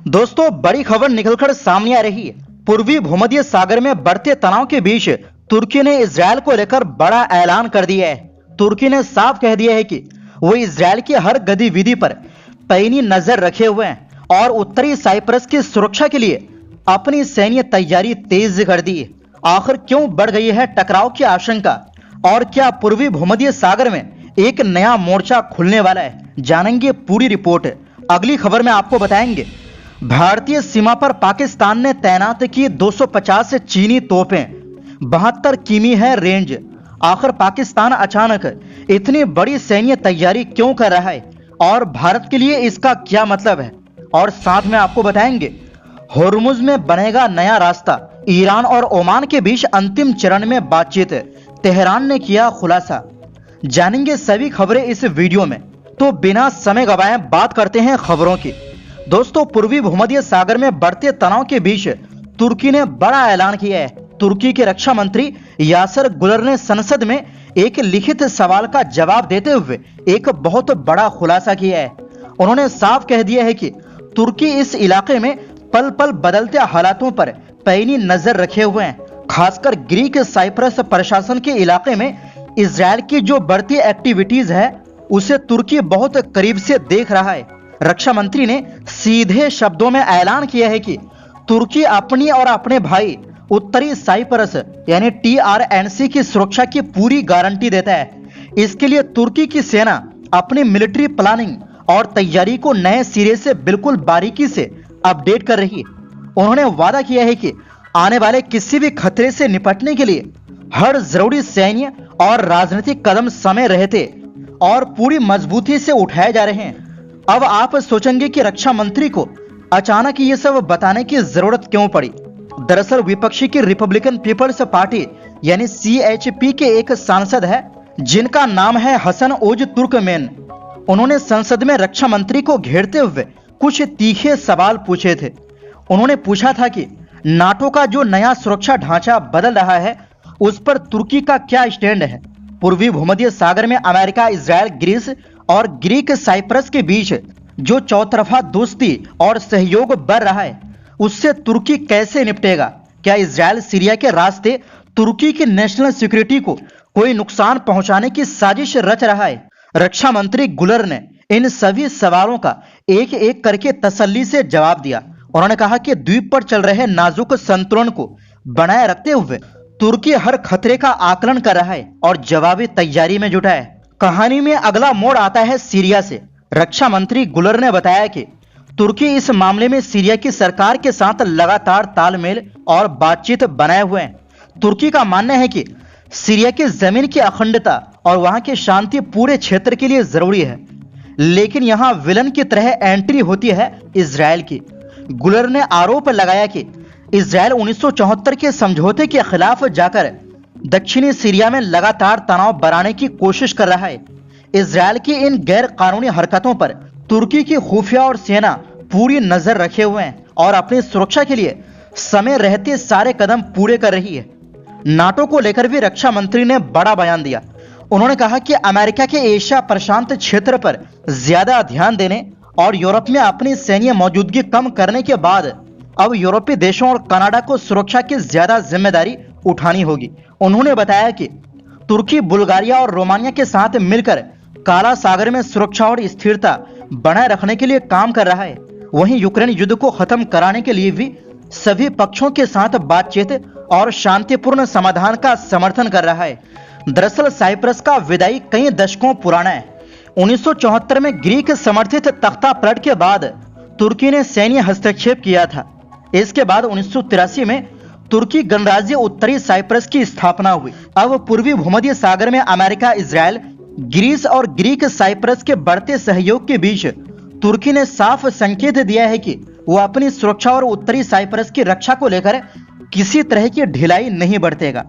दोस्तों, बड़ी खबर निकलकर सामने आ रही है। पूर्वी भूमध्य सागर में बढ़ते तनाव के बीच तुर्की ने इजरायल को लेकर बड़ा ऐलान कर दिया है। तुर्की ने साफ कह दिया है कि वो इजरायल की हर गतिविधि पर पैनी नजर रखे हुए हैं और उत्तरी साइप्रस की सुरक्षा के लिए अपनी सैन्य तैयारी तेज कर दी है। आखिर क्यों बढ़ गई है टकराव की आशंका और क्या पूर्वी भूमध्य सागर में एक नया मोर्चा खुलने वाला है? जानेंगे पूरी रिपोर्ट। अगली खबर में आपको बताएंगे भारतीय सीमा पर पाकिस्तान ने तैनात की 250 चीनी तोपें, 72 किमी है रेंज। आखिर पाकिस्तान अचानक इतनी बड़ी सैन्य तैयारी क्यों कर रहा है और भारत के लिए इसका क्या मतलब है? और साथ में आपको बताएंगे होर्मुज में बनेगा नया रास्ता, ईरान और ओमान के बीच अंतिम चरण में बातचीत, तेहरान ने किया खुलासा। जानेंगे सभी खबरें इस वीडियो में, तो बिना समय गवाए बात करते हैं खबरों की। दोस्तों, पूर्वी भूमध्य सागर में बढ़ते तनाव के बीच तुर्की ने बड़ा ऐलान किया है। तुर्की के रक्षा मंत्री यासर गुलर ने संसद में एक लिखित सवाल का जवाब देते हुए एक बहुत बड़ा खुलासा किया है। उन्होंने साफ कह दिया है कि तुर्की इस इलाके में पल पल बदलते हालातों पर पैनी नजर रखे हुए हैं। खासकर ग्रीक साइप्रस प्रशासन के इलाके में इजरायल की जो बढ़ती एक्टिविटीज है उसे तुर्की बहुत करीब से देख रहा है। रक्षा मंत्री ने सीधे शब्दों में ऐलान किया है कि तुर्की अपनी और अपने भाई उत्तरी साइप्रस यानी TRNC की सुरक्षा की पूरी गारंटी देता है। इसके लिए तुर्की की सेना अपनी मिलिट्री प्लानिंग और तैयारी को नए सिरे से बिल्कुल बारीकी से अपडेट कर रही है। उन्होंने वादा किया है कि आने वाले किसी भी खतरे से निपटने के लिए हर जरूरी सैन्य और राजनीतिक कदम समय रहते और पूरी मजबूती से उठाए जा रहे हैं। अब आप सोचेंगे कि रक्षा मंत्री को अचानक ये सब बताने की जरूरत क्यों पड़ी? दरअसल विपक्षी की रिपब्लिकन पीपल्स पार्टी यानी CHP के एक सांसद है जिनका नाम है हसन ओज तुर्कमेन। उन्होंने संसद में रक्षा मंत्री को घेरते हुए कुछ तीखे सवाल पूछे थे। उन्होंने पूछा था कि नाटो का जो नया सुरक्षा ढांचा बदल रहा है उस पर तुर्की का क्या स्टैंड है? पूर्वी भूमध्य सागर में अमेरिका, इजरायल, ग्रीस और ग्रीक साइप्रस के बीच जो चौतरफा दोस्ती और सहयोग बढ़ रहा है उससे तुर्की कैसे निपटेगा? क्या इजरायल सीरिया के रास्ते तुर्की की नेशनल सिक्योरिटी को कोई नुकसान पहुंचाने की साजिश रच रहा है? रक्षा मंत्री गुलर ने इन सभी सवालों का एक एक करके तसल्ली से जवाब दिया। उन्होंने कहा कि द्वीप पर चल रहे नाजुक संतुलन को बनाए रखते हुए तुर्की हर खतरे का आकलन कर रहा है और जवाबी तैयारी में जुटा है। कहानी में अगला मोड़ आता है सीरिया से। रक्षा मंत्री गुलर ने बताया कि तुर्की इस मामले में सीरिया की सरकार के साथ लगातार तालमेल और बातचीत बनाए हुए हैं। तुर्की का मानना है कि सीरिया की जमीन की अखंडता और वहां की शांति पूरे क्षेत्र के लिए जरूरी है, लेकिन यहां विलन की तरह एंट्री होती है इजरायल की। गुलर ने आरोप लगाया कि इजरायल 1974 के समझौते के खिलाफ जाकर दक्षिणी सीरिया में लगातार तनाव बढ़ाने की कोशिश कर रहा है। इजरायल की इन गैर कानूनी हरकतों पर तुर्की की खुफिया और सेना पूरी नजर रखे हुए हैं और अपनी सुरक्षा के लिए समय रहते सारे कदम पूरे कर रही है। नाटो को लेकर भी रक्षा मंत्री ने बड़ा बयान दिया। उन्होंने कहा कि अमेरिका के एशिया प्रशांत क्षेत्र पर ज्यादा ध्यान देने और यूरोप में अपनी सैन्य मौजूदगी कम करने के बाद अब यूरोपीय देशों और कनाडा को सुरक्षा की ज्यादा जिम्मेदारी उठानी होगी। उन्होंने बताया कि तुर्की बुल्गारिया और रोमानिया के साथ मिलकर काला सागर में सुरक्षा और स्थिरता बनाए रखने के लिए काम कर रहा है। वहीं यूक्रेन युद्ध को खत्म कराने के लिए भी सभी पक्षों के साथ बातचीत और शांतिपूर्ण समाधान का समर्थन कर रहा है। दरअसल साइप्रस का विदाई कई दशकों पुराना है। 1974 में ग्रीक समर्थित तख्ता पलट के बाद तुर्की ने सैन्य हस्तक्षेप किया था। इसके बाद 1983 में तुर्की गणराज्य उत्तरी साइप्रस की स्थापना हुई। अब पूर्वी भूमध्य सागर में अमेरिका, इजरायल, ग्रीस और ग्रीक साइप्रस के बढ़ते सहयोग के बीच तुर्की ने साफ संकेत दिया है कि वो अपनी सुरक्षा और उत्तरी साइप्रस की रक्षा को लेकर किसी तरह की ढिलाई नहीं बरतेगा।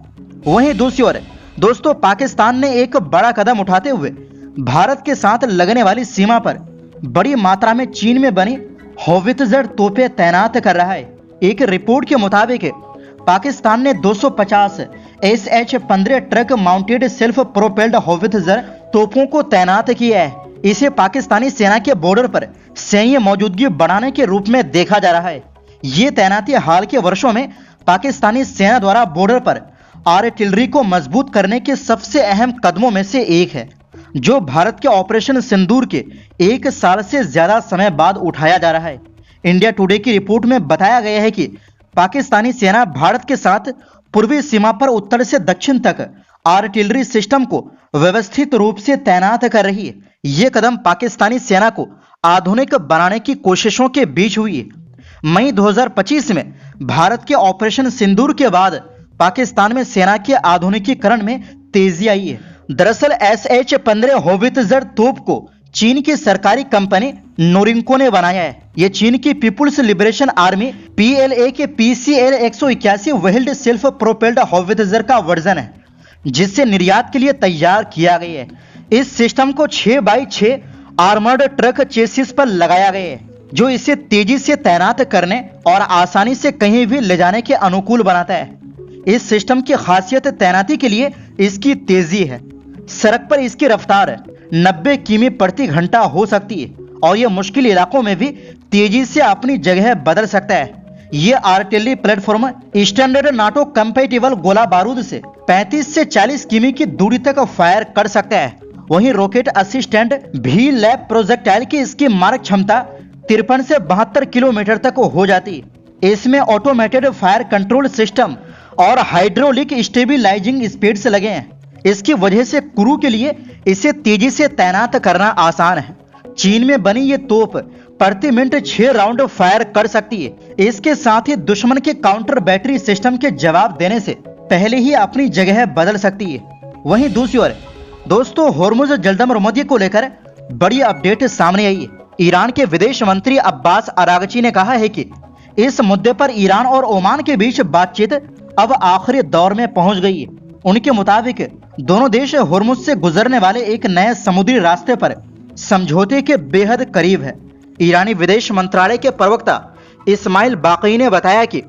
वहीं दूसरी ओर दोस्तों, पाकिस्तान ने एक बड़ा कदम उठाते हुए भारत के साथ लगने वाली सीमा पर बड़ी मात्रा में चीन में बनी होवित्जर तोपें तैनात कर रहा है। एक रिपोर्ट के मुताबिक पाकिस्तान ने 250 SH-15 truck mounted self propelled howitzer तोपों को तैनात किया है। इसे पाकिस्तानी सेना के बॉर्डर पर सैन्य मौजूदगी बढ़ाने के रूप में देखा जा रहा है। ये तैनाती हाल के वर्षों में पाकिस्तानी सेना द्वारा बॉर्डर पर आर्टिलरी को मजबूत करने के सबसे अहम कदमों में से एक है, जो भारत के ऑपरेशन सिंदूर के 1 साल से ज्यादा समय बाद उठाया जा रहा है। इंडिया टुडे की रिपोर्ट में बताया गया है कि पाकिस्तानी सेना भारत के साथ पूर्वी सीमा पर उत्तर से दक्षिण तक आर्टिलरी सिस्टम को व्यवस्थित रूप से तैनात कर रही है। ये कदम पाकिस्तानी सेना को आधुनिक बनाने की कोशिशों के बीच हुई है। मई 2025 में भारत के ऑपरेशन सिंदूर के बाद पाकिस्तान में सेना के आधुनिकीकरण में तेजी आई है। दरअसल SH-15 होवित्जर तोप को चीन की सरकारी कंपनी नोरिंको ने बनाया है। यह चीन की पीपुल्स लिबरेशन आर्मी PLA के PCL 181 wheeled self propelled howitzer का वर्जन है, जिसे निर्यात के लिए तैयार किया गया है। इस सिस्टम को 6x6 आर्मर्ड ट्रक चेसिस पर लगाया गया है, जो इसे तेजी से तैनात करने और आसानी से कहीं भी ले जाने के अनुकूल बनाता है। इस सिस्टम की खासियत तैनाती के लिए इसकी तेजी है। सड़क पर इसकी रफ्तार 90 किमी प्रति घंटा हो सकती है और यह मुश्किल इलाकों में भी तेजी से अपनी जगह बदल सकता है। ये artillery platform standard NATO compatible गोला बारूद से 35 से 40 किमी की दूरी तक फायर कर सकता है। वहीं रॉकेट असिस्टेंट भी लैब प्रोजेक्टाइल की इसकी मारक क्षमता 53 से 72 किलोमीटर तक हो जाती है। इसमें ऑटोमेटेड फायर कंट्रोल सिस्टम और हाइड्रोलिक स्टेबिलाइजिंग स्पीड्स लगे हैं। इसकी वजह से क्रू के लिए इसे तेजी से तैनात करना आसान है। चीन में बनी ये तोप प्रति मिनट 6 राउंड फायर कर सकती है। इसके साथ ही दुश्मन के काउंटर बैटरी सिस्टम के जवाब देने से पहले ही अपनी जगह बदल सकती है। वहीं दूसरी ओर दोस्तों, होर्मुज जलदम रोमदिये को लेकर बड़ी अपडेट सामने आई है। ईरान के विदेश मंत्री अब्बास अरागची ने कहा है कि इस मुद्दे पर ईरान और ओमान के बीच बातचीत अब आखिरी दौर में पहुंच गई है। उनके मुताबिक दोनों देश होर्मुज से गुजरने वाले एक नए समुद्री रास्ते पर समझौते के बेहद करीब है। ईरानी विदेश मंत्रालय के प्रवक्ता इस्माइल बाकी ने बताया कि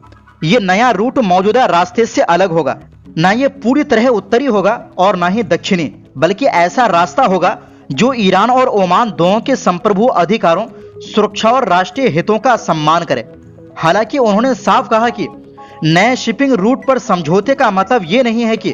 यह नया रूट मौजूदा रास्ते से अलग होगा। न ये पूरी तरह उत्तरी होगा और न ही दक्षिणी, बल्कि ऐसा रास्ता होगा जो ईरान और ओमान दोनों के संप्रभु अधिकारों, सुरक्षा और राष्ट्रीय हितों का सम्मान करे। हालांकि उन्होंने साफ कहा कि नए शिपिंग रूट पर समझौते का मतलब ये नहीं है कि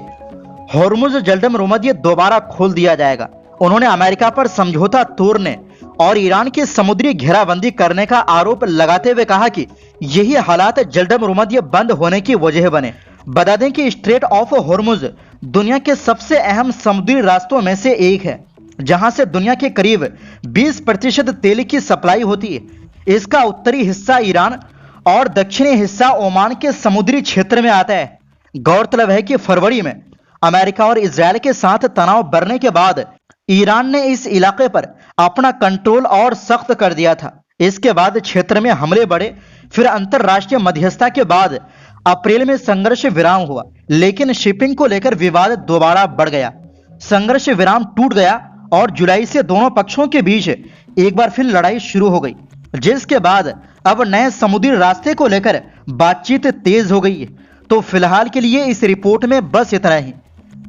होर्मुज जलदम रोमदिये दोबारा खोल दिया जाएगा। उन्होंने अमेरिका पर समझौता तोड़ने और ईरान की समुद्री घेराबंदी करने का आरोप लगाते हुए कहा कि यही हालात जलदम रोमदिये बंद होने की वजह बने। बता दें कि स्ट्रेट ऑफ होर्मुज दुनिया के सबसे अहम समुद्री रास्तों में से एक है, जहां से दुनिया के करीब 20% तेल की सप्लाई होती है। इसका उत्तरी हिस्सा ईरान और दक्षिणी हिस्सा ओमान के समुद्री क्षेत्र में आता है। गौरतलब है कि फरवरी में अमेरिका और इजरायल के साथ तनाव बढ़ने के बाद ईरान ने इस इलाके पर अपना कंट्रोल और सख्त कर दिया था। इसके बाद क्षेत्र में हमले बढ़े। फिर अंतरराष्ट्रीय मध्यस्थता के बाद अप्रैल में संघर्ष विराम हुआ, लेकिन शिपिंग को लेकर विवाद दोबारा बढ़ गया। संघर्ष विराम टूट गया और जुलाई से दोनों पक्षों के बीच एक बार फिर लड़ाई शुरू हो गई, जिसके बाद अब नए समुद्री रास्ते को लेकर बातचीत तेज हो गई है। तो फिलहाल के लिए इस रिपोर्ट में बस इतना ही।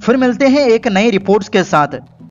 फिर मिलते हैं एक नई रिपोर्ट्स के साथ।